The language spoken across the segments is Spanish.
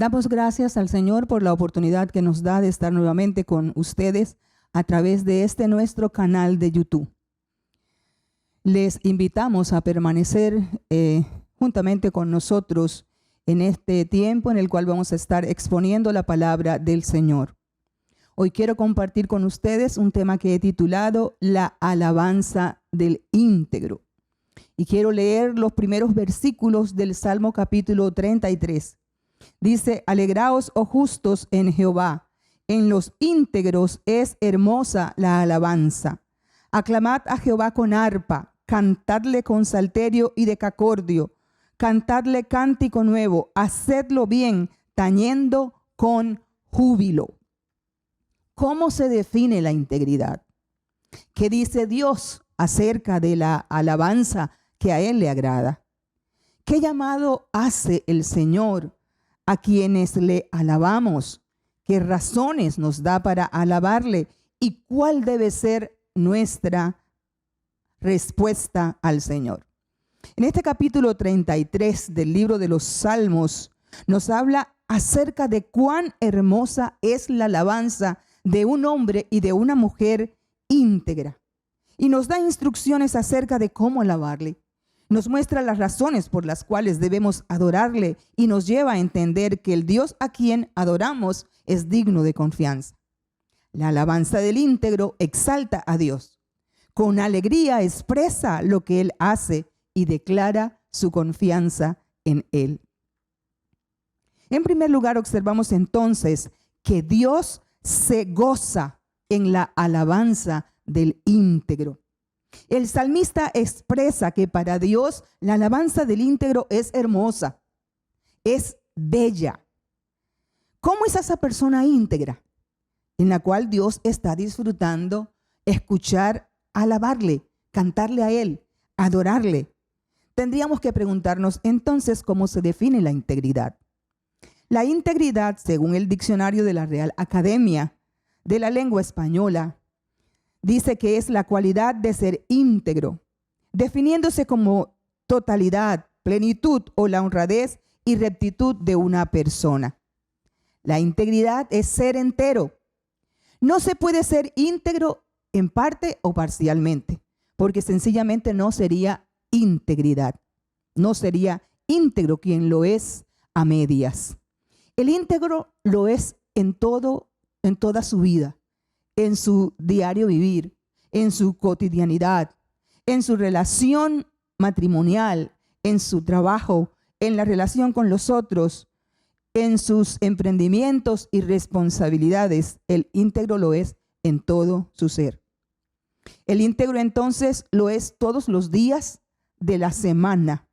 Damos gracias al Señor por la oportunidad que nos da de estar nuevamente con ustedes a través de este nuestro canal de YouTube. Les invitamos a permanecer juntamente con nosotros en este tiempo en el cual vamos a estar exponiendo la palabra del Señor. Hoy quiero compartir con ustedes un tema que he titulado La alabanza del íntegro. Y quiero leer los primeros versículos del Salmo capítulo 33. Dice: alegraos, oh justos, en Jehová, en los íntegros es hermosa la alabanza. Aclamad a Jehová con arpa, cantadle con salterio y decacordio, cantadle cántico nuevo, hacedlo bien, tañendo con júbilo. ¿Cómo se define la integridad? ¿Qué dice Dios acerca de la alabanza que a Él le agrada? ¿Qué llamado hace el Señor a quienes le alabamos? ¿Qué razones nos da para alabarle? ¿Y cuál debe ser nuestra respuesta al Señor? En este capítulo 33 del libro de los Salmos nos habla acerca de cuán hermosa es la alabanza de un hombre y de una mujer íntegra. Y nos da instrucciones acerca de cómo alabarle. Nos muestra las razones por las cuales debemos adorarle y nos lleva a entender que el Dios a quien adoramos es digno de confianza. La alabanza del íntegro exalta a Dios. Con alegría expresa lo que Él hace y declara su confianza en Él. En primer lugar, observamos entonces que Dios se goza en la alabanza del íntegro. El salmista expresa que para Dios la alabanza del íntegro es hermosa, es bella. ¿Cómo es esa persona íntegra en la cual Dios está disfrutando escuchar, alabarle, cantarle a Él, adorarle? Tendríamos que preguntarnos entonces cómo se define la integridad. La integridad, según el diccionario de la Real Academia de la Lengua Española, dice que es la cualidad de ser íntegro, definiéndose como totalidad, plenitud o la honradez y rectitud de una persona. La integridad es ser entero. No se puede ser íntegro en parte o parcialmente, porque sencillamente no sería integridad. No sería íntegro quien lo es a medias. El íntegro lo es en toda su vida, en su diario vivir, en su cotidianidad, en su relación matrimonial, en su trabajo, en la relación con los otros, en sus emprendimientos y responsabilidades. El íntegro lo es en todo su ser. El íntegro entonces lo es todos los días de la semana.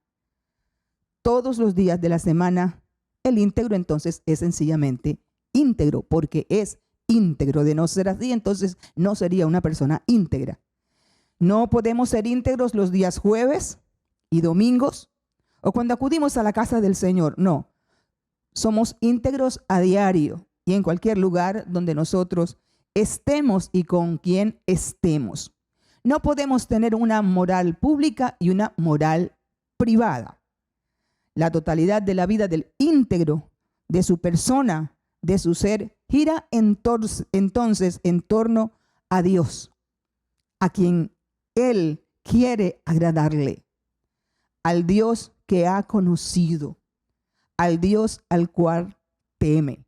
Todos los días de la semana. El íntegro entonces es sencillamente íntegro, porque es íntegro. De no ser así, entonces no sería una persona íntegra. No podemos ser íntegros los días jueves y domingos o cuando acudimos a la casa del Señor. No, somos íntegros a diario y en cualquier lugar donde nosotros estemos y con quien estemos. No podemos tener una moral pública y una moral privada. La totalidad de la vida del íntegro, de su persona, de su ser, gira entonces en torno a Dios, a quien Él quiere agradarle, al Dios que ha conocido, al Dios al cual teme.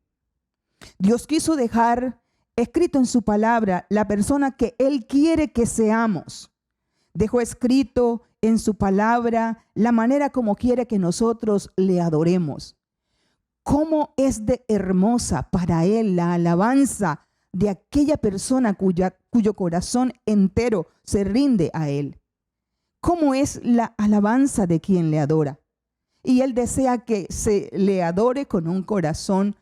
Dios quiso dejar escrito en su palabra la persona que Él quiere que seamos. Dejó escrito en su palabra la manera como quiere que nosotros le adoremos. Cómo es de hermosa para Él la alabanza de aquella persona cuyo corazón entero se rinde a Él. Cómo es la alabanza de quien le adora. Y Él desea que se le adore con un corazón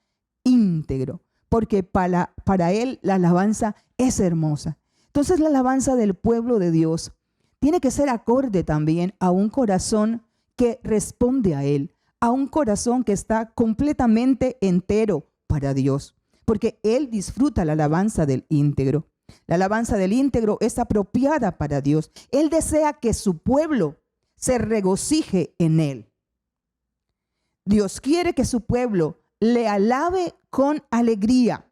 íntegro, porque para Él la alabanza es hermosa. Entonces la alabanza del pueblo de Dios tiene que ser acorde también a un corazón que responde a Él, a un corazón que está completamente entero para Dios, porque Él disfruta la alabanza del íntegro. La alabanza del íntegro es apropiada para Dios. Él desea que su pueblo se regocije en Él. Dios quiere que su pueblo le alabe con alegría.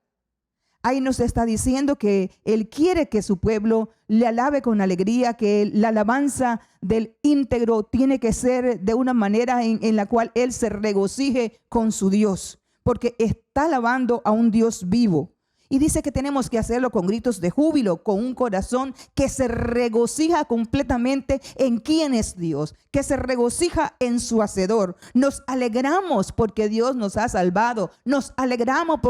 Ahí nos está diciendo que Él quiere que su pueblo le alabe con alegría, que la alabanza del íntegro tiene que ser de una manera en la cual Él se regocije con su Dios, porque está alabando a un Dios vivo. Y dice que tenemos que hacerlo con gritos de júbilo, con un corazón que se regocija completamente en quién es Dios, que se regocija en su Hacedor. Nos alegramos porque Dios nos ha salvado. Nos alegramos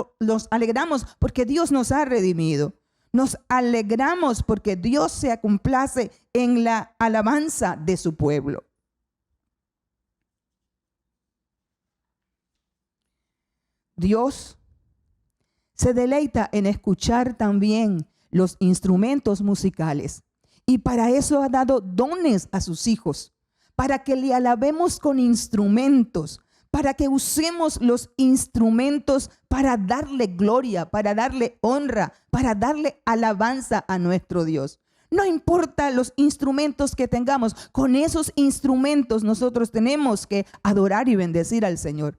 porque Dios nos ha redimido. Nos alegramos porque Dios se complace en la alabanza de su pueblo. Dios se deleita en escuchar también los instrumentos musicales. Y para eso ha dado dones a sus hijos, para que le alabemos con instrumentos, para que usemos los instrumentos para darle gloria, para darle honra, para darle alabanza a nuestro Dios. No importa los instrumentos que tengamos, con esos instrumentos nosotros tenemos que adorar y bendecir al Señor.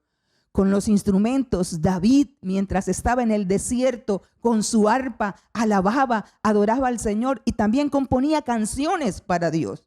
Con los instrumentos, David, mientras estaba en el desierto, con su arpa, alababa, adoraba al Señor y también componía canciones para Dios.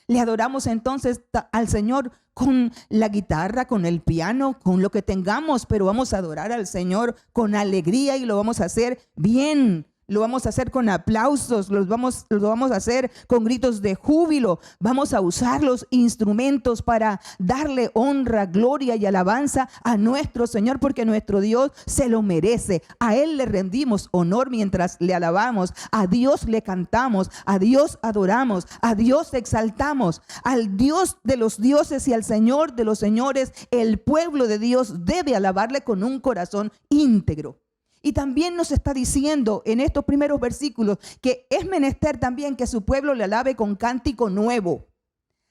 Le adoramos entonces al Señor con la guitarra, con el piano, con lo que tengamos, pero vamos a adorar al Señor con alegría y lo vamos a hacer bien. Lo vamos a hacer con aplausos, lo vamos a hacer con gritos de júbilo. Vamos a usar los instrumentos para darle honra, gloria y alabanza a nuestro Señor, porque nuestro Dios se lo merece. A Él le rendimos honor mientras le alabamos. A Dios le cantamos, a Dios adoramos, a Dios exaltamos. Al Dios de los dioses y al Señor de los señores, el pueblo de Dios debe alabarle con un corazón íntegro. Y también nos está diciendo en estos primeros versículos que es menester también que su pueblo le alabe con cántico nuevo.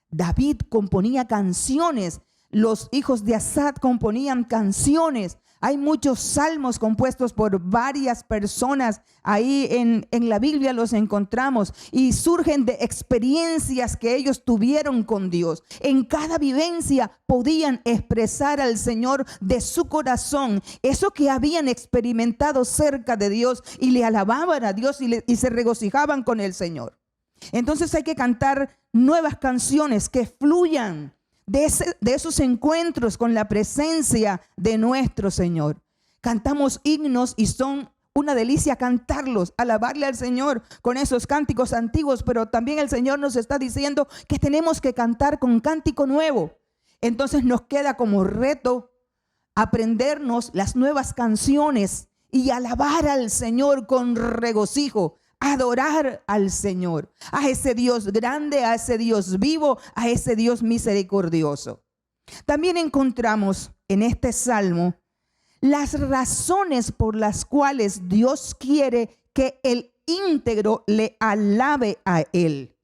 David componía canciones, los hijos de Asaf componían canciones. Hay muchos salmos compuestos por varias personas. Ahí en la Biblia los encontramos y surgen de experiencias que ellos tuvieron con Dios. En cada vivencia podían expresar al Señor de su corazón eso que habían experimentado cerca de Dios y le alababan a Dios y se regocijaban con el Señor. Entonces hay que cantar nuevas canciones que fluyan de esos encuentros con la presencia de nuestro Señor. Cantamos himnos y son una delicia cantarlos, alabarle al Señor con esos cánticos antiguos, pero también el Señor nos está diciendo que tenemos que cantar con cántico nuevo. Entonces nos queda como reto aprendernos las nuevas canciones y alabar al Señor con regocijo. Adorar al Señor, a ese Dios grande, a ese Dios vivo, a ese Dios misericordioso. También encontramos en este salmo las razones por las cuales Dios quiere que el íntegro le alabe a Él.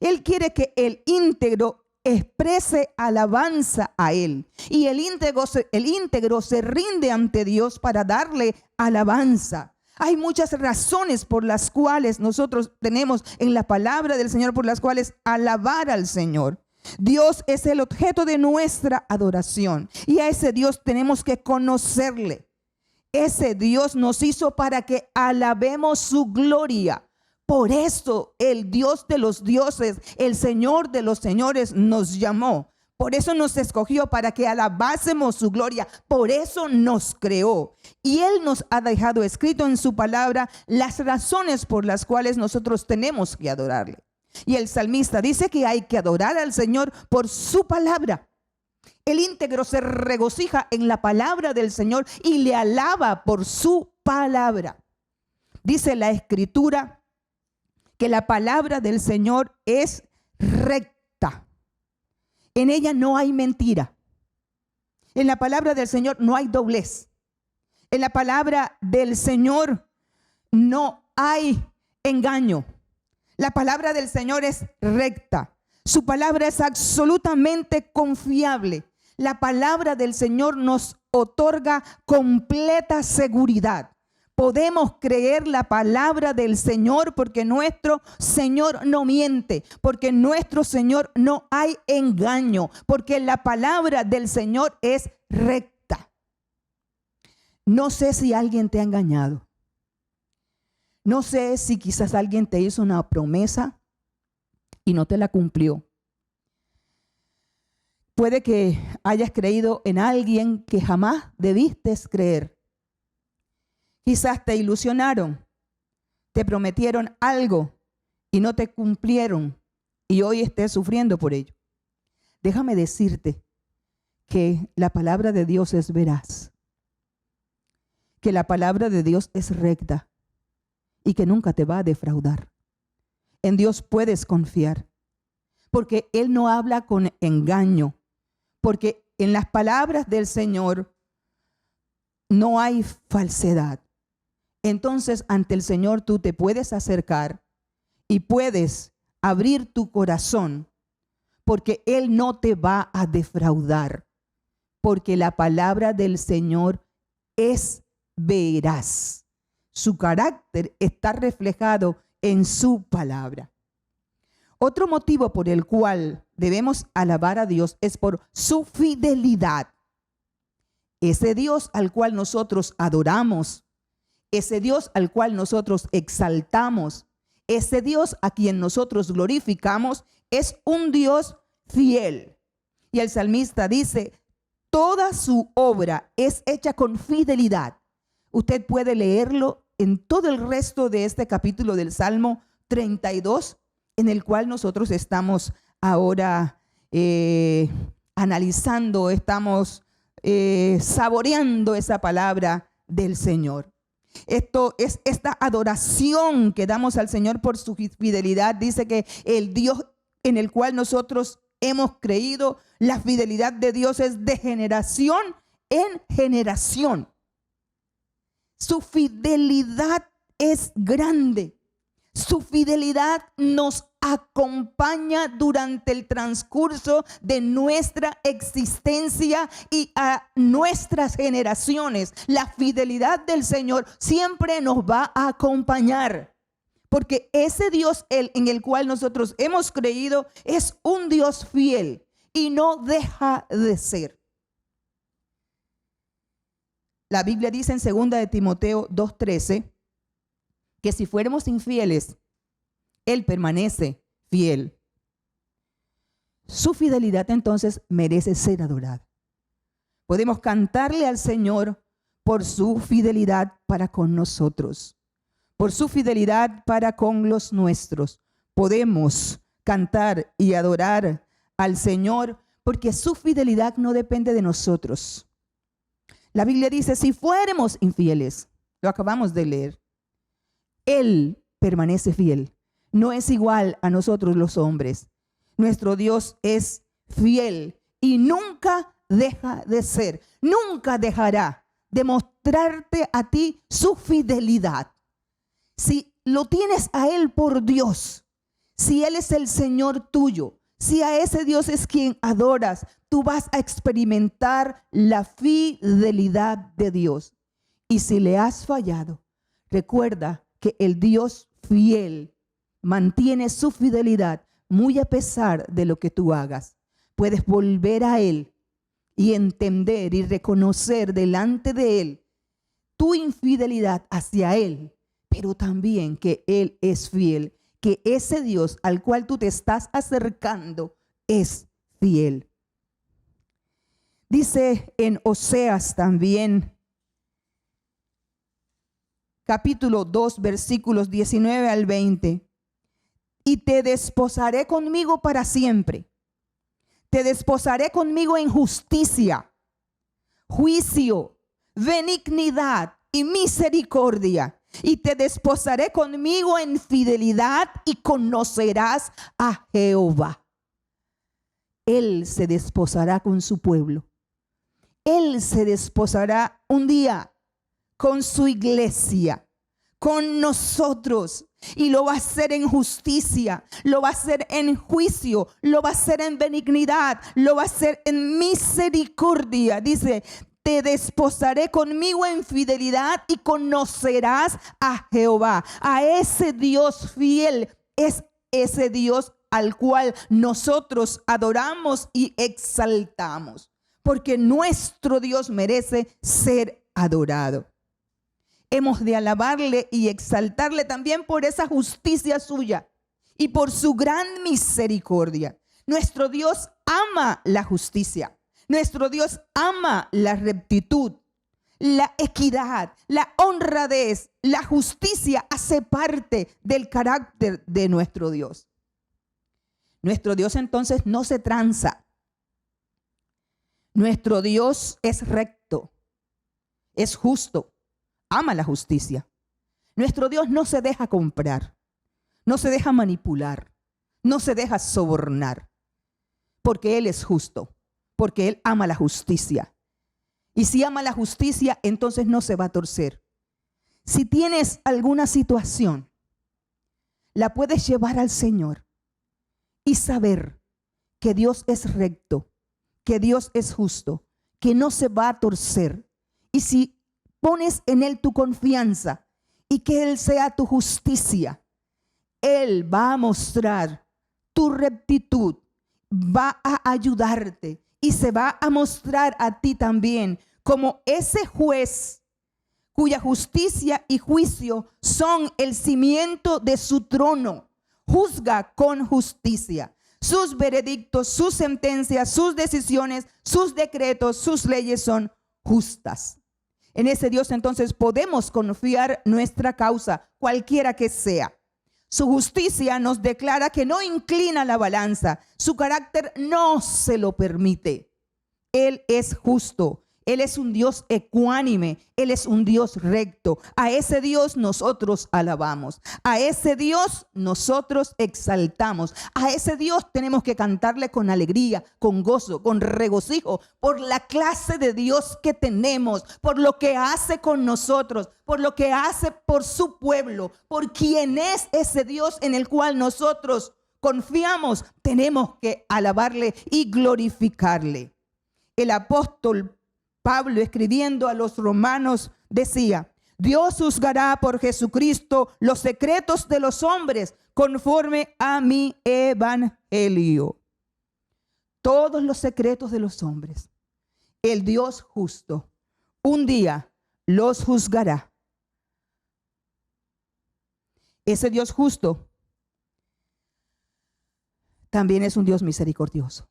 Él quiere que el íntegro exprese alabanza a Él. Y el íntegro se rinde ante Dios para darle alabanza. Hay muchas razones por las cuales nosotros tenemos en la palabra del Señor, por las cuales alabar al Señor. Dios es el objeto de nuestra adoración y a ese Dios tenemos que conocerle. Ese Dios nos hizo para que alabemos su gloria. Por eso el Dios de los dioses, el Señor de los señores nos llamó. Por eso nos escogió para que alabásemos su gloria. Por eso nos creó. Y Él nos ha dejado escrito en su palabra las razones por las cuales nosotros tenemos que adorarle. Y el salmista dice que hay que adorar al Señor por su palabra. El íntegro se regocija en la palabra del Señor y le alaba por su palabra. Dice la Escritura que la palabra del Señor es recta. En ella no hay mentira. En la palabra del Señor no hay doblez. En la palabra del Señor no hay engaño. La palabra del Señor es recta. Su palabra es absolutamente confiable. La palabra del Señor nos otorga completa seguridad. Podemos creer la palabra del Señor porque nuestro Señor no miente, porque en nuestro Señor no hay engaño, porque la palabra del Señor es recta. No sé si alguien te ha engañado. No sé si quizás alguien te hizo una promesa y no te la cumplió. Puede que hayas creído en alguien que jamás debiste creer. Quizás te ilusionaron, te prometieron algo y no te cumplieron y hoy estés sufriendo por ello. Déjame decirte que la palabra de Dios es veraz, que la palabra de Dios es recta y que nunca te va a defraudar. En Dios puedes confiar, porque Él no habla con engaño, porque en las palabras del Señor no hay falsedad. Entonces, ante el Señor tú te puedes acercar y puedes abrir tu corazón, porque Él no te va a defraudar, porque la palabra del Señor es veraz. Su carácter está reflejado en su palabra. Otro motivo por el cual debemos alabar a Dios es por su fidelidad. Ese Dios al cual nosotros adoramos, ese Dios al cual nosotros exaltamos, ese Dios a quien nosotros glorificamos, es un Dios fiel. Y el salmista dice, toda su obra es hecha con fidelidad. Usted puede leerlo en todo el resto de este capítulo del Salmo 32, en el cual nosotros estamos ahora analizando, estamos saboreando esa palabra del Señor. Esto es esta adoración que damos al Señor por su fidelidad. Dice que el Dios en el cual nosotros hemos creído, la fidelidad de Dios es de generación en generación. Su fidelidad es grande. Su fidelidad nos acompaña durante el transcurso de nuestra existencia y a nuestras generaciones. La fidelidad del Señor siempre nos va a acompañar, porque ese Dios en el cual nosotros hemos creído es un Dios fiel y no deja de ser. La Biblia dice en 2 de Timoteo 2:13 que si fuéramos infieles, Él permanece fiel. Su fidelidad entonces merece ser adorada. Podemos cantarle al Señor por su fidelidad para con nosotros, por su fidelidad para con los nuestros. Podemos cantar y adorar al Señor porque su fidelidad no depende de nosotros. La Biblia dice, si fuéramos infieles, lo acabamos de leer, Él permanece fiel. No es igual a nosotros los hombres. Nuestro Dios es fiel y nunca deja de ser. Nunca dejará de mostrarte a ti su fidelidad. Si lo tienes a Él por Dios, si Él es el Señor tuyo, si a ese Dios es quien adoras, tú vas a experimentar la fidelidad de Dios. Y si le has fallado, recuerda que el Dios fiel mantiene su fidelidad muy a pesar de lo que tú hagas. Puedes volver a Él y entender y reconocer delante de Él tu infidelidad hacia Él, pero también que Él es fiel, que ese Dios al cual tú te estás acercando es fiel. Dice en Oseas también, capítulo 2, versículos 19 al 20. Y te desposaré conmigo para siempre. Te desposaré conmigo en justicia, juicio, benignidad y misericordia. Y te desposaré conmigo en fidelidad y conocerás a Jehová. Él se desposará con su pueblo. Él se desposará un día con su iglesia, con nosotros. Y lo va a hacer en justicia, lo va a hacer en juicio, lo va a hacer en benignidad, lo va a hacer en misericordia. Dice, te desposaré conmigo en fidelidad y conocerás a Jehová. A ese Dios fiel es ese Dios al cual nosotros adoramos y exaltamos. Porque nuestro Dios merece ser adorado. Hemos de alabarle y exaltarle también por esa justicia suya y por su gran misericordia. Nuestro Dios ama la justicia. Nuestro Dios ama la rectitud, la equidad, la honradez. La justicia hace parte del carácter de nuestro Dios. Nuestro Dios entonces no se tranza. Nuestro Dios es recto, es justo, ama la justicia. Nuestro Dios no se deja comprar, no se deja manipular, no se deja sobornar, porque Él es justo, porque Él ama la justicia. Y si ama la justicia, entonces no se va a torcer. Si tienes alguna situación, la puedes llevar al Señor y saber que Dios es recto, que Dios es justo, que no se va a torcer. Y si pones en Él tu confianza y que Él sea tu justicia, Él va a mostrar tu rectitud, va a ayudarte y se va a mostrar a ti también como ese juez cuya justicia y juicio son el cimiento de su trono. Juzga con justicia. Sus veredictos, sus sentencias, sus decisiones, sus decretos, sus leyes son justas. En ese Dios entonces podemos confiar nuestra causa, cualquiera que sea. Su justicia nos declara que no inclina la balanza. Su carácter no se lo permite. Él es justo. Él es un Dios ecuánime, Él es un Dios recto. A ese Dios nosotros alabamos, a ese Dios nosotros exaltamos, a ese Dios tenemos que cantarle con alegría, con gozo, con regocijo, por la clase de Dios que tenemos, por lo que hace con nosotros, por lo que hace por su pueblo, por quien es ese Dios en el cual nosotros confiamos. Tenemos que alabarle y glorificarle. El apóstol Pablo, escribiendo a los romanos, decía: Dios juzgará por Jesucristo los secretos de los hombres conforme a mi evangelio. Todos los secretos de los hombres, el Dios justo, un día los juzgará. Ese Dios justo también es un Dios misericordioso.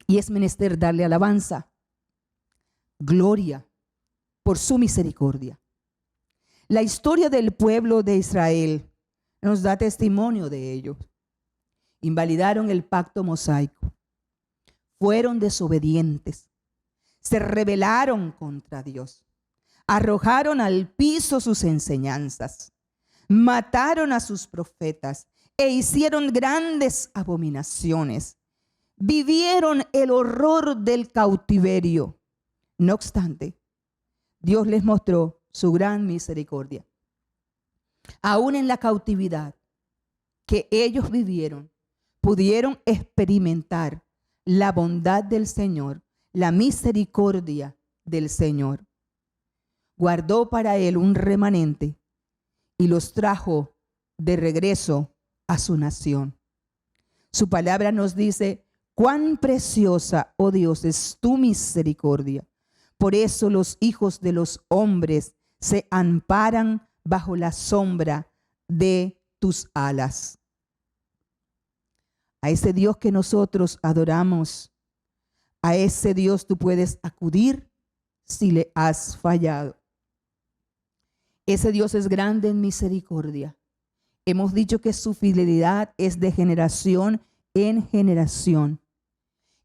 Y es menester darle alabanza, gloria por su misericordia. La historia del pueblo de Israel nos da testimonio de ello. Invalidaron el pacto mosaico, fueron desobedientes, se rebelaron contra Dios, arrojaron al piso sus enseñanzas, mataron a sus profetas e hicieron grandes abominaciones. Vivieron el horror del cautiverio. No obstante, Dios les mostró su gran misericordia. Aún en la cautividad que ellos vivieron, pudieron experimentar la bondad del Señor, la misericordia del Señor. Guardó para él un remanente y los trajo de regreso a su nación. Su palabra nos dice: cuán preciosa, oh Dios, es tu misericordia. Por eso los hijos de los hombres se amparan bajo la sombra de tus alas. A ese Dios que nosotros adoramos, a ese Dios tú puedes acudir si le has fallado. Ese Dios es grande en misericordia. Hemos dicho que su fidelidad es de generación en generación.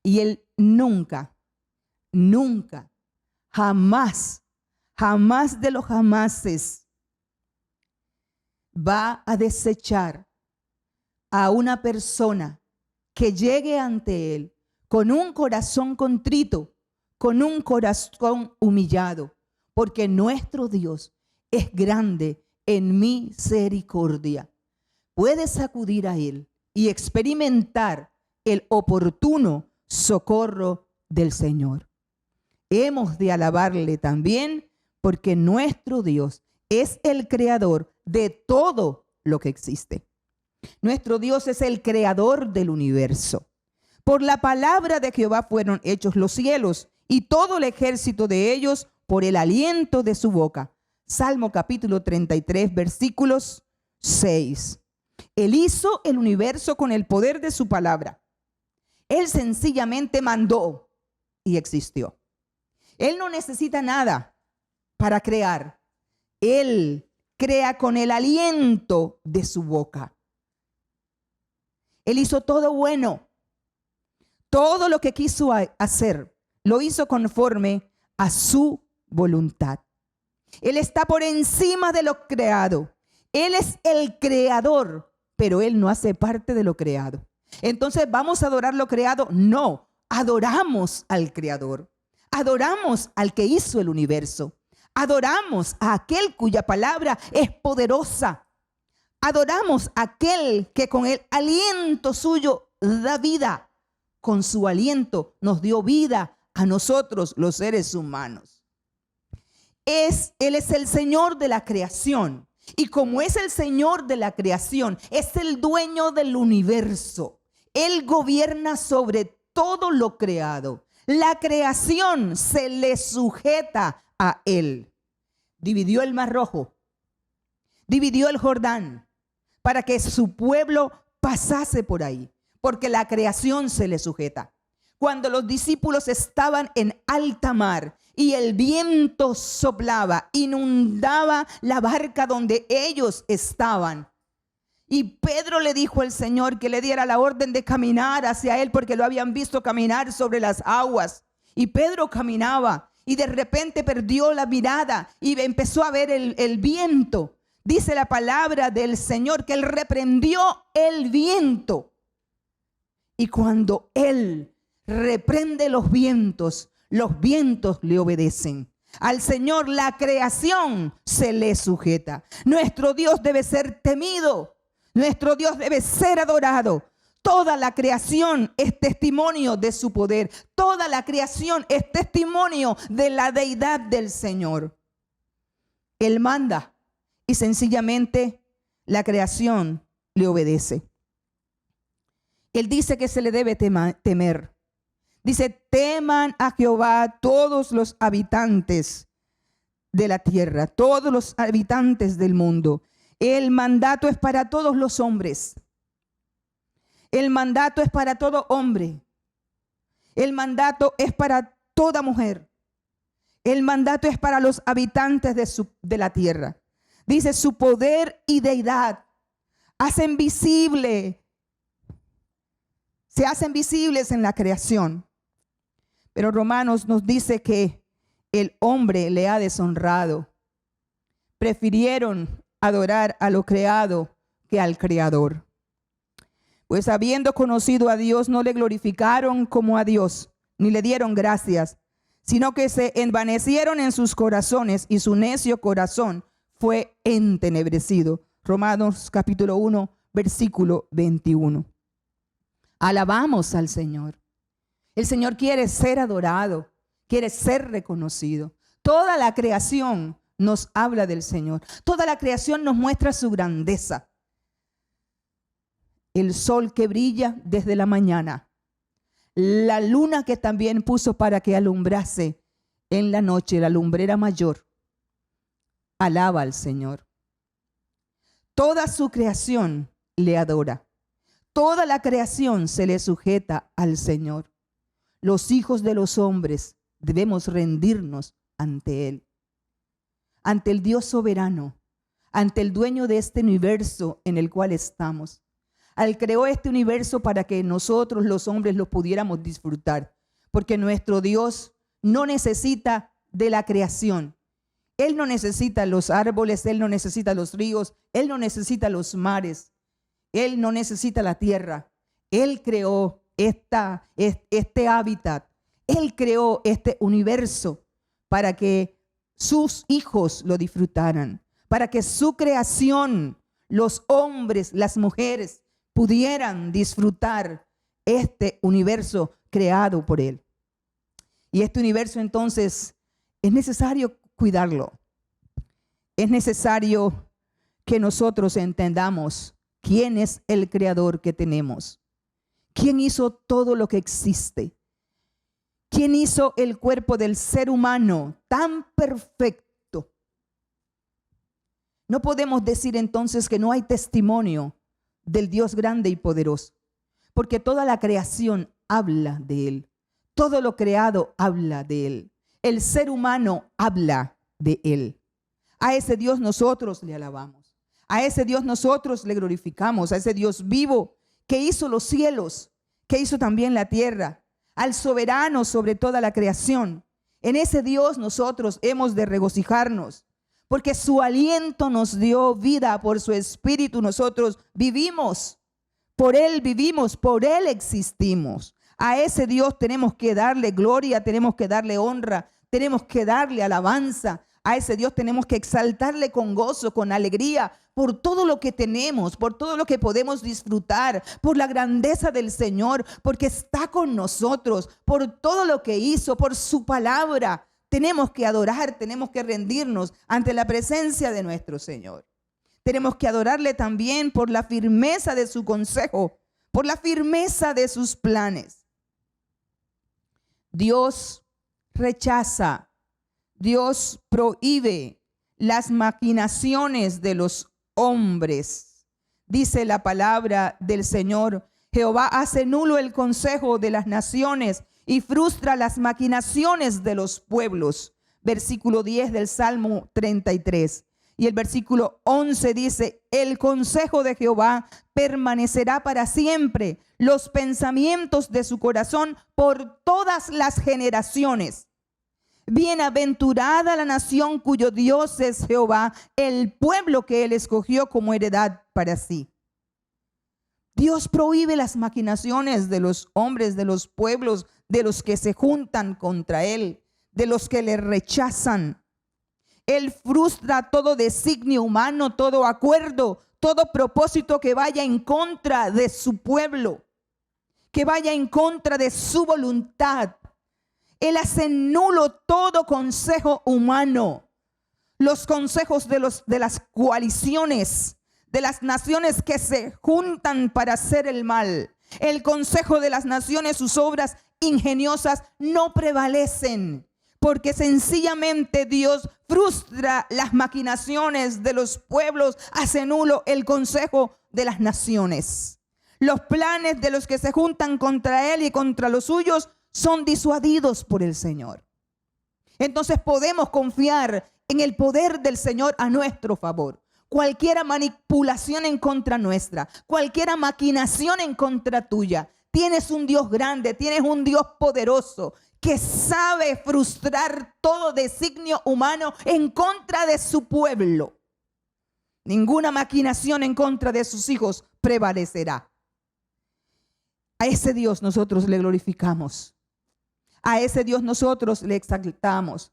Y Él nunca, nunca, jamás, jamás de los jamases va a desechar a una persona que llegue ante Él con un corazón contrito, con un corazón humillado, porque nuestro Dios es grande en misericordia. Puedes acudir a Él y experimentar el oportuno socorro del Señor. Hemos de alabarle también porque nuestro Dios es el creador de todo lo que existe. Nuestro Dios es el creador del universo. Por la palabra de Jehová fueron hechos los cielos y todo el ejército de ellos por el aliento de su boca. Salmo capítulo 33, versículos 6. Él hizo el universo con el poder de su palabra. Él sencillamente mandó y existió. Él no necesita nada para crear. Él crea con el aliento de su boca. Él hizo todo bueno. Todo lo que quiso hacer, lo hizo conforme a su voluntad. Él está por encima de lo creado. Él es el creador, pero Él no hace parte de lo creado. Entonces, ¿vamos a adorar lo creado? No, adoramos al creador. Adoramos al que hizo el universo. Adoramos a aquel cuya palabra es poderosa. Adoramos a aquel que con el aliento suyo da vida. Con su aliento nos dio vida a nosotros, los seres humanos. Él es el Señor de la creación. Y como es el Señor de la creación, es el dueño del universo. Él gobierna sobre todo lo creado. La creación se le sujeta a Él. Dividió el Mar Rojo, dividió el Jordán, para que su pueblo pasase por ahí, porque la creación se le sujeta. Cuando los discípulos estaban en alta mar y el viento soplaba, inundaba la barca donde ellos estaban, y Pedro le dijo al Señor que le diera la orden de caminar hacia él, porque lo habían visto caminar sobre las aguas. Y Pedro caminaba y de repente perdió la mirada y empezó a ver el viento. Dice la palabra del Señor que él reprendió el viento. Y cuando él reprende los vientos le obedecen. Al Señor la creación se le sujeta. Nuestro Dios debe ser temido. Nuestro Dios debe ser adorado. Toda la creación es testimonio de su poder. Toda la creación es testimonio de la deidad del Señor. Él manda y sencillamente la creación le obedece. Él dice que se le debe temer. Dice, teman a Jehová todos los habitantes de la tierra, todos los habitantes del mundo. El mandato es para todos los hombres. El mandato es para todo hombre. El mandato es para toda mujer. El mandato es para los habitantes de la tierra. Dice, su poder y deidad hacen visible, se hacen visibles en la creación. Pero Romanos nos dice que el hombre le ha deshonrado. Prefirieron adorar a lo creado que al Creador. Pues habiendo conocido a Dios, no le glorificaron como a Dios, ni le dieron gracias, sino que se envanecieron en sus corazones y su necio corazón fue entenebrecido. Romanos capítulo 1, versículo 21. Alabamos al Señor. El Señor quiere ser adorado, quiere ser reconocido. Toda la creación nos habla del Señor. Toda la creación nos muestra su grandeza. El sol que brilla desde la mañana, la luna que también puso para que alumbrase en la noche, la lumbrera mayor, alaba al Señor. Toda su creación le adora. Toda la creación se le sujeta al Señor. Los hijos de los hombres debemos rendirnos ante Él, ante el Dios soberano, ante el dueño de este universo en el cual estamos. Él creó este universo para que nosotros los hombres lo pudiéramos disfrutar, porque nuestro Dios no necesita de la creación. Él no necesita los árboles, Él no necesita los ríos, Él no necesita los mares, Él no necesita la tierra. Él creó este hábitat, Él creó este universo para que sus hijos lo disfrutaran, para que su creación, los hombres, las mujeres, pudieran disfrutar este universo creado por Él. Y este universo entonces es necesario cuidarlo. Es necesario que nosotros entendamos quién es el creador que tenemos. ¿Quién hizo todo lo que existe? ¿Quién hizo el cuerpo del ser humano tan perfecto? No podemos decir entonces que no hay testimonio del Dios grande y poderoso, porque toda la creación habla de Él. Todo lo creado habla de Él. El ser humano habla de Él. A ese Dios nosotros le alabamos. A ese Dios nosotros le glorificamos. A ese Dios vivo que hizo los cielos, que hizo también la tierra, al soberano sobre toda la creación. En ese Dios nosotros hemos de regocijarnos, porque su aliento nos dio vida, por su espíritu nosotros vivimos. Por Él vivimos, por Él existimos. A ese Dios tenemos que darle gloria, tenemos que darle honra, tenemos que darle alabanza. A ese Dios tenemos que exaltarle con gozo, con alegría, por todo lo que tenemos, por todo lo que podemos disfrutar, por la grandeza del Señor, porque está con nosotros, por todo lo que hizo, por su palabra. Tenemos que adorar, tenemos que rendirnos ante la presencia de nuestro Señor. Tenemos que adorarle también por la firmeza de su consejo, por la firmeza de sus planes. Dios rechaza, Dios prohíbe las maquinaciones de los hombres. Dice la palabra del Señor: Jehová hace nulo el consejo de las naciones y frustra las maquinaciones de los pueblos. Versículo 10 del Salmo 33. Y el versículo 11 dice: el consejo de Jehová permanecerá para siempre, los pensamientos de su corazón por todas las generaciones. Bienaventurada la nación cuyo Dios es Jehová, el pueblo que Él escogió como heredad para sí. Dios prohíbe las maquinaciones de los hombres, de los pueblos, de los que se juntan contra Él, de los que le rechazan. Él frustra todo designio humano, todo acuerdo, todo propósito que vaya en contra de su pueblo, que vaya en contra de su voluntad. Él hace nulo todo consejo humano, los consejos de las coaliciones, de las naciones que se juntan para hacer el mal. El consejo de las naciones, sus obras ingeniosas no prevalecen, porque sencillamente Dios frustra las maquinaciones de los pueblos, hace nulo el consejo de las naciones. Los planes de los que se juntan contra Él y contra los suyos son disuadidos por el Señor. Entonces podemos confiar en el poder del Señor a nuestro favor. Cualquier manipulación en contra nuestra, cualquier maquinación en contra tuya, tienes un Dios grande, tienes un Dios poderoso que sabe frustrar todo designio humano en contra de su pueblo. Ninguna maquinación en contra de sus hijos prevalecerá. A ese Dios nosotros le glorificamos. A ese Dios nosotros le exaltamos.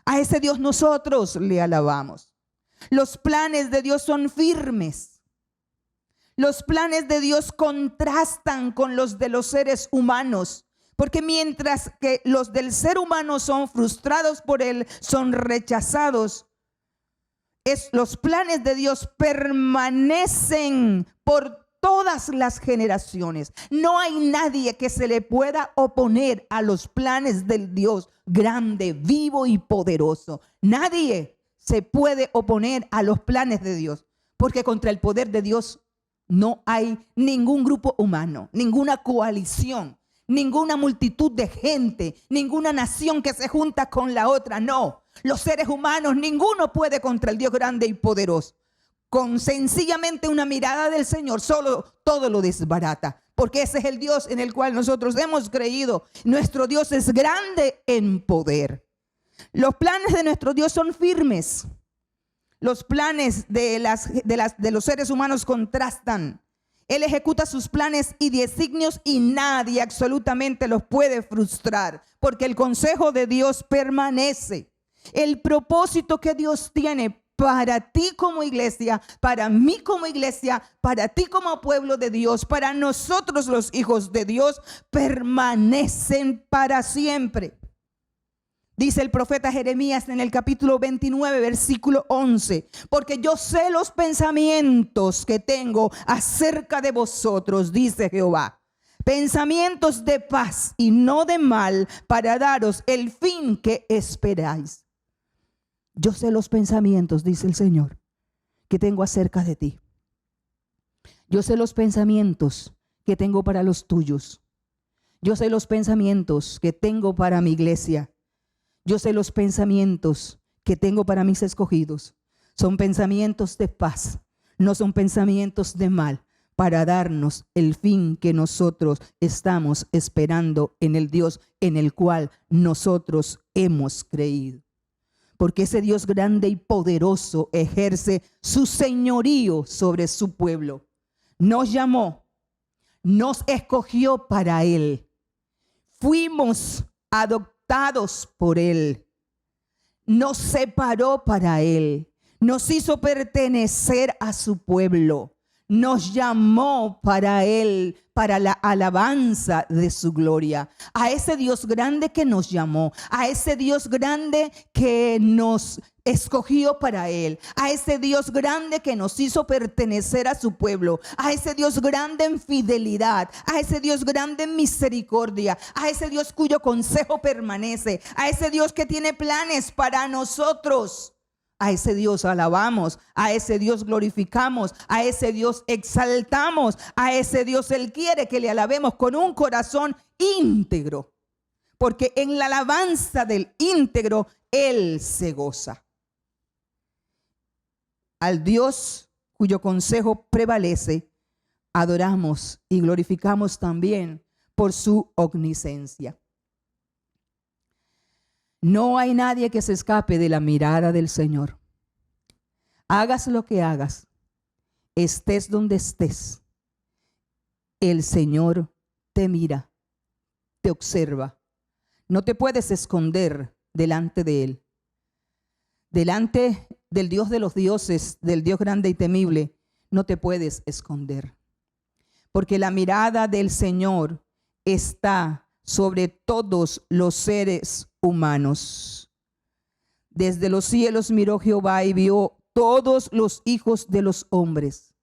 A ese Dios nosotros le alabamos. Los planes de Dios son firmes. Los planes de Dios contrastan con los de los seres humanos. Porque mientras que los del ser humano son frustrados por Él, son rechazados, los planes de Dios permanecen por todas las generaciones. No hay nadie que se le pueda oponer a los planes del Dios grande, vivo y poderoso. Nadie se puede oponer a los planes de Dios, porque contra el poder de Dios no hay ningún grupo humano, ninguna coalición, ninguna multitud de gente, ninguna nación que se junta con la otra. No, los seres humanos, ninguno puede contra el Dios grande y poderoso. Con sencillamente una mirada del Señor, solo todo lo desbarata, porque ese es el Dios en el cual nosotros hemos creído. Nuestro Dios es grande en poder. Los planes de nuestro Dios son firmes. Los planes de los seres humanos contrastan. Él ejecuta sus planes y designios y nadie absolutamente los puede frustrar, porque el consejo de Dios permanece. El propósito que Dios tiene para ti como iglesia, para mí como iglesia, para ti como pueblo de Dios, para nosotros los hijos de Dios, permanecen para siempre. Dice el profeta Jeremías en el capítulo 29, versículo 11, porque yo sé los pensamientos que tengo acerca de vosotros, dice Jehová, pensamientos de paz y no de mal, para daros el fin que esperáis. Yo sé los pensamientos, dice el Señor, que tengo acerca de ti. Yo sé los pensamientos que tengo para los tuyos. Yo sé los pensamientos que tengo para mi iglesia. Yo sé los pensamientos que tengo para mis escogidos. Son pensamientos de paz, no son pensamientos de mal, para darnos el fin que nosotros estamos esperando en el Dios en el cual nosotros hemos creído. Porque ese Dios grande y poderoso ejerce su señorío sobre su pueblo. Nos llamó, nos escogió para Él. Fuimos adoptados por Él. Nos separó para Él. Nos hizo pertenecer a su pueblo. Nos llamó para Él, para la alabanza de su gloria. A ese Dios grande que nos llamó, a ese Dios grande que nos escogió para Él, a ese Dios grande que nos hizo pertenecer a su pueblo, a ese Dios grande en fidelidad, a ese Dios grande en misericordia, a ese Dios cuyo consejo permanece, a ese Dios que tiene planes para nosotros. A ese Dios alabamos, a ese Dios glorificamos, a ese Dios exaltamos, a ese Dios Él quiere que le alabemos con un corazón íntegro, porque en la alabanza del íntegro Él se goza. Al Dios cuyo consejo prevalece, adoramos y glorificamos también por su omnisciencia. No hay nadie que se escape de la mirada del Señor. Hagas lo que hagas, estés donde estés, el Señor te mira, te observa. No te puedes esconder delante de Él. Delante del Dios de los dioses, del Dios grande y temible, no te puedes esconder. Porque la mirada del Señor está sobre todos los seres humanos. Desde los cielos miró Jehová y vio todos los hijos de los hombres.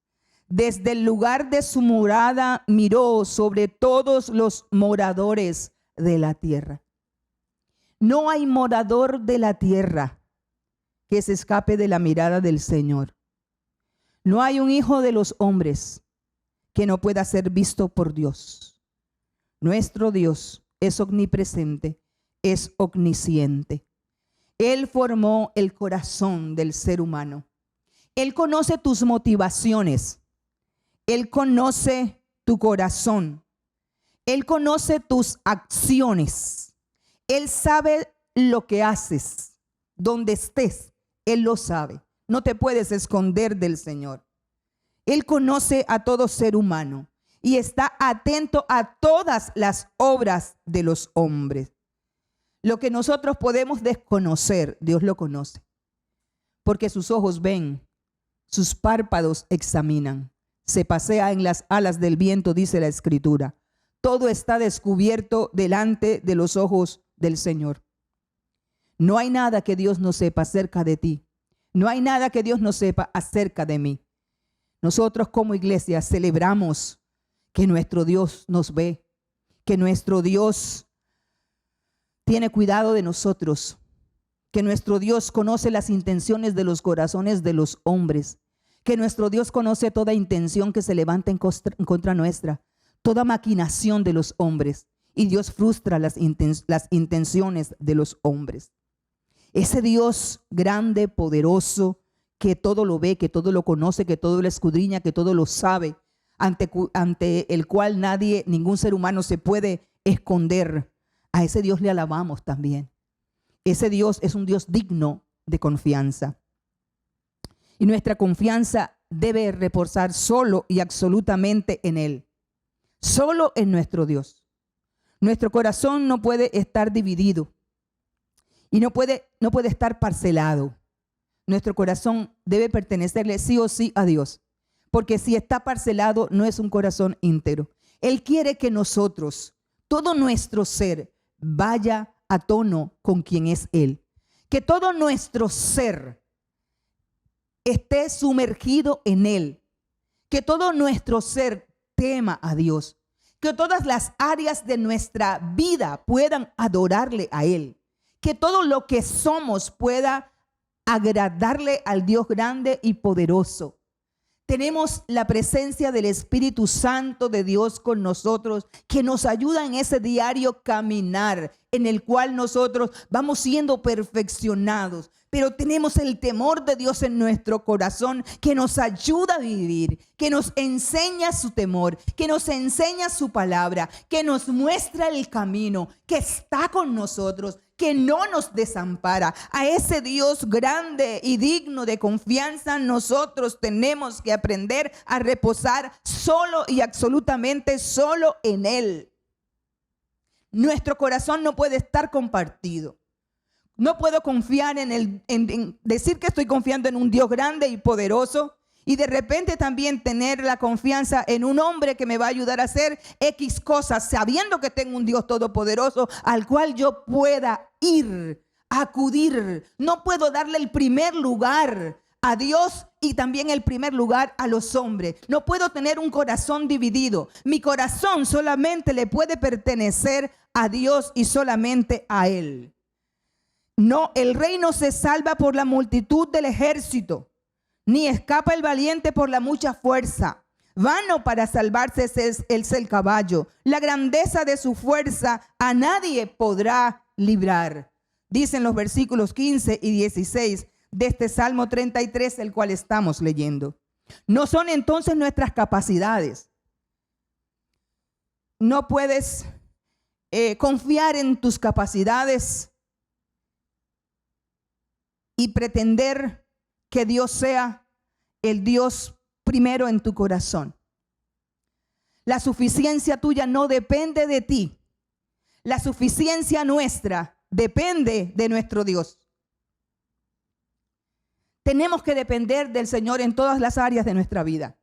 Desde el lugar de su morada miró sobre todos los moradores de la tierra. No hay morador de la tierra que se escape de la mirada del Señor. No hay un hijo de los hombres que no pueda ser visto por Dios. Nuestro Dios es omnipresente, es omnisciente. Él formó el corazón del ser humano. Él conoce tus motivaciones. Él conoce tu corazón. Él conoce tus acciones. Él sabe lo que haces, donde estés. Él lo sabe. No te puedes esconder del Señor. Él conoce a todo ser humano y está atento a todas las obras de los hombres. Lo que nosotros podemos desconocer, Dios lo conoce, porque sus ojos ven, sus párpados examinan, se pasea en las alas del viento, dice la Escritura. Todo está descubierto delante de los ojos del Señor. No hay nada que Dios no sepa acerca de ti. No hay nada que Dios no sepa acerca de mí. Nosotros como iglesia celebramos que nuestro Dios nos ve, que nuestro Dios tiene cuidado de nosotros, que nuestro Dios conoce las intenciones de los corazones de los hombres, que nuestro Dios conoce toda intención que se levanta en contra nuestra, toda maquinación de los hombres, y Dios frustra las intenciones de los hombres. Ese Dios grande, poderoso, que todo lo ve, que todo lo conoce, que todo lo escudriña, que todo lo sabe, ante el cual nadie, ningún ser humano se puede esconder. A ese Dios le alabamos también. Ese Dios es un Dios digno de confianza. Y nuestra confianza debe reposar solo y absolutamente en Él. Solo en nuestro Dios. Nuestro corazón no puede estar dividido y no puede estar parcelado. Nuestro corazón debe pertenecerle sí o sí a Dios, porque si está parcelado no es un corazón íntegro. Él quiere que nosotros, todo nuestro ser, vaya a tono con quien es Él. Que todo nuestro ser esté sumergido en Él. Que todo nuestro ser tema a Dios. Que todas las áreas de nuestra vida puedan adorarle a Él. Que todo lo que somos pueda agradarle al Dios grande y poderoso. Tenemos la presencia del Espíritu Santo de Dios con nosotros, que nos ayuda en ese diario caminar, en el cual nosotros vamos siendo perfeccionados. Pero tenemos el temor de Dios en nuestro corazón, que nos ayuda a vivir, que nos enseña su temor, que nos enseña su palabra, que nos muestra el camino, que está con nosotros, que no nos desampara. A ese Dios grande y digno de confianza nosotros tenemos que aprender a reposar solo y absolutamente solo en Él. Nuestro corazón no puede estar compartido. No puedo confiar en decir que estoy confiando en un Dios grande y poderoso y de repente también tener la confianza en un hombre que me va a ayudar a hacer X cosas, sabiendo que tengo un Dios todopoderoso al cual yo pueda ir, acudir. No puedo darle el primer lugar a Dios y también el primer lugar a los hombres. No puedo tener un corazón dividido. Mi corazón solamente le puede pertenecer a Dios y solamente a Él. No, el rey no se salva por la multitud del ejército, ni escapa el valiente por la mucha fuerza. Vano para salvarse es el caballo. La grandeza de su fuerza a nadie podrá librar. Dicen los versículos 15 y 16 de este Salmo 33, el cual estamos leyendo. No son entonces nuestras capacidades. No puedes confiar en tus capacidades y pretender que Dios sea el Dios primero en tu corazón. La suficiencia tuya no depende de ti. La suficiencia nuestra depende de nuestro Dios. Tenemos que depender del Señor en todas las áreas de nuestra vida.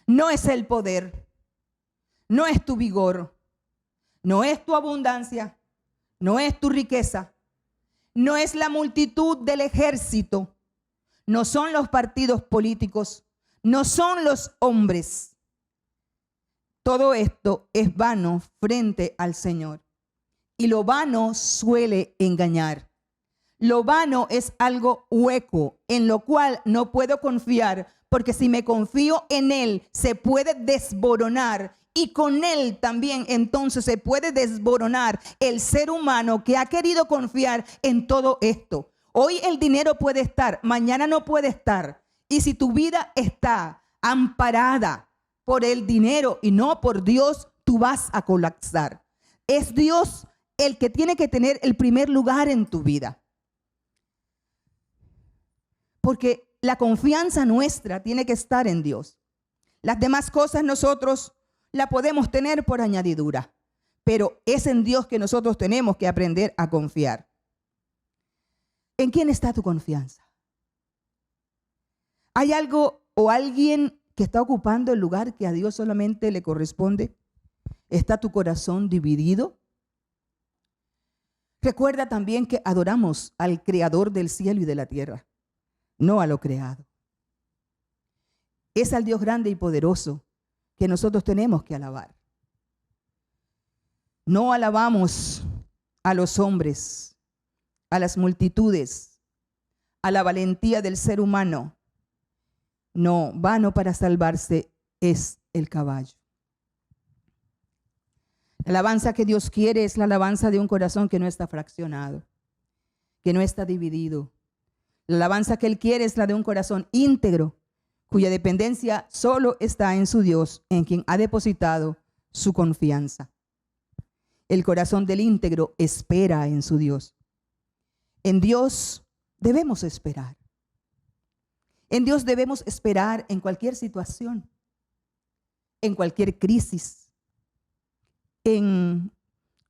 No es el poder, no es tu vigor, no es tu abundancia, no es tu riqueza. No es la multitud del ejército, no son los partidos políticos, no son los hombres. Todo esto es vano frente al Señor. Y lo vano suele engañar. Lo vano es algo hueco en lo cual no puedo confiar, porque si me confío en Él se puede desboronar. Y con Él también entonces se puede desboronar el ser humano que ha querido confiar en todo esto. Hoy el dinero puede estar, mañana no puede estar. Y si tu vida está amparada por el dinero y no por Dios, tú vas a colapsar. Es Dios el que tiene que tener el primer lugar en tu vida. Porque la confianza nuestra tiene que estar en Dios. Las demás cosas nosotros la podemos tener por añadidura, pero es en Dios que nosotros tenemos que aprender a confiar. ¿En quién está tu confianza? ¿Hay algo o alguien que está ocupando el lugar que a Dios solamente le corresponde? ¿Está tu corazón dividido? Recuerda también que adoramos al Creador del cielo y de la tierra, no a lo creado. Es al Dios grande y poderoso que nosotros tenemos que alabar. No alabamos a los hombres, a las multitudes, a la valentía del ser humano. No, vano para salvarse es el caballo. La alabanza que Dios quiere es la alabanza de un corazón que no está fraccionado, que no está dividido. La alabanza que Él quiere es la de un corazón íntegro, cuya dependencia solo está en su Dios, en quien ha depositado su confianza. El corazón del íntegro espera en su Dios. En Dios debemos esperar. En Dios debemos esperar en cualquier situación, en cualquier crisis, en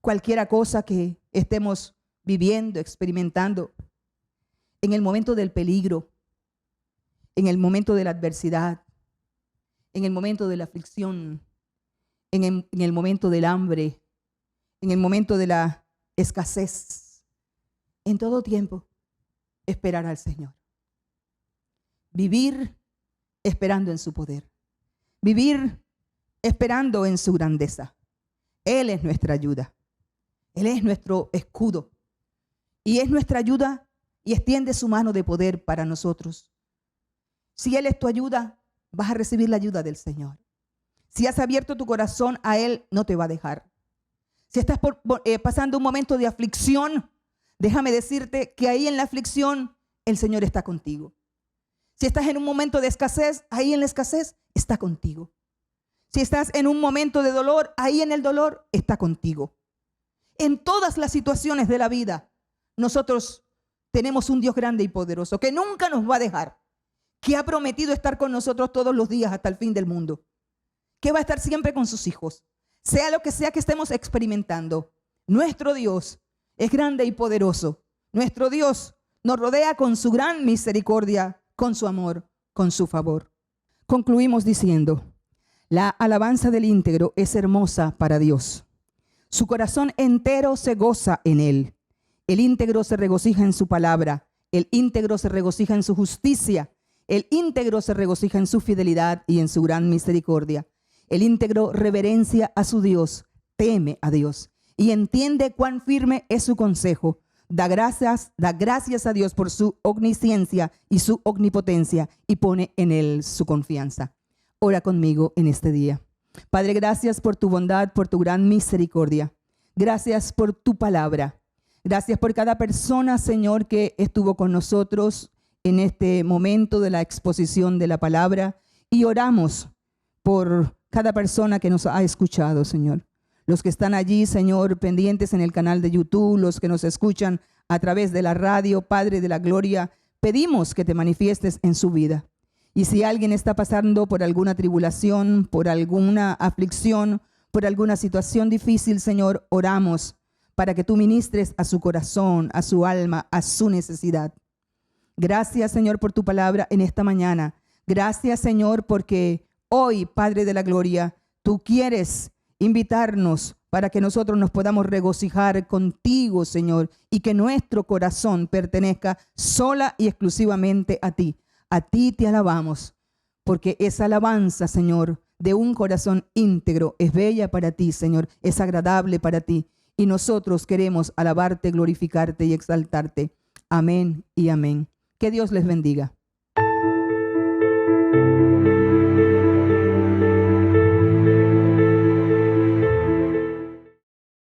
cualquier cosa que estemos viviendo, experimentando, en el momento del peligro, en el momento de la adversidad, en el momento de la aflicción, en el momento del hambre, en el momento de la escasez. En todo tiempo, esperar al Señor. Vivir esperando en su poder. Vivir esperando en su grandeza. Él es nuestra ayuda. Él es nuestro escudo. Y es nuestra ayuda y extiende su mano de poder para nosotros. Si Él es tu ayuda, vas a recibir la ayuda del Señor. Si has abierto tu corazón a Él, no te va a dejar. Si estás pasando un momento de aflicción, déjame decirte que ahí en la aflicción el Señor está contigo. Si estás en un momento de escasez, ahí en la escasez está contigo. Si estás en un momento de dolor, ahí en el dolor está contigo. En todas las situaciones de la vida, nosotros tenemos un Dios grande y poderoso que nunca nos va a dejar, que ha prometido estar con nosotros todos los días hasta el fin del mundo, que va a estar siempre con sus hijos, sea lo que sea que estemos experimentando. Nuestro Dios es grande y poderoso. Nuestro Dios nos rodea con su gran misericordia, con su amor, con su favor. Concluimos diciendo, la alabanza del íntegro es hermosa para Dios. Su corazón entero se goza en Él. El íntegro se regocija en su palabra. El íntegro se regocija en su justicia. El íntegro se regocija en su fidelidad y en su gran misericordia. El íntegro reverencia a su Dios, teme a Dios y entiende cuán firme es su consejo. Da gracias a Dios por su omnisciencia y su omnipotencia y pone en Él su confianza. Ora conmigo en este día. Padre, gracias por tu bondad, por tu gran misericordia. Gracias por tu palabra. Gracias por cada persona, Señor, que estuvo con nosotros en este momento de la exposición de la palabra. Y oramos por cada persona que nos ha escuchado, Señor. Los que están allí, Señor, pendientes en el canal de YouTube, los que nos escuchan a través de la radio, Padre de la Gloria, pedimos que te manifiestes en su vida. Y si alguien está pasando por alguna tribulación, por alguna aflicción, por alguna situación difícil, Señor, oramos para que tú ministres a su corazón, a su alma, a su necesidad. Gracias, Señor, por tu palabra en esta mañana. Gracias, Señor, porque hoy, Padre de la Gloria, tú quieres invitarnos para que nosotros nos podamos regocijar contigo, Señor, y que nuestro corazón pertenezca sola y exclusivamente a ti. A ti te alabamos, porque esa alabanza, Señor, de un corazón íntegro es bella para ti, Señor, es agradable para ti. Y nosotros queremos alabarte, glorificarte y exaltarte. Amén y amén. Que Dios les bendiga.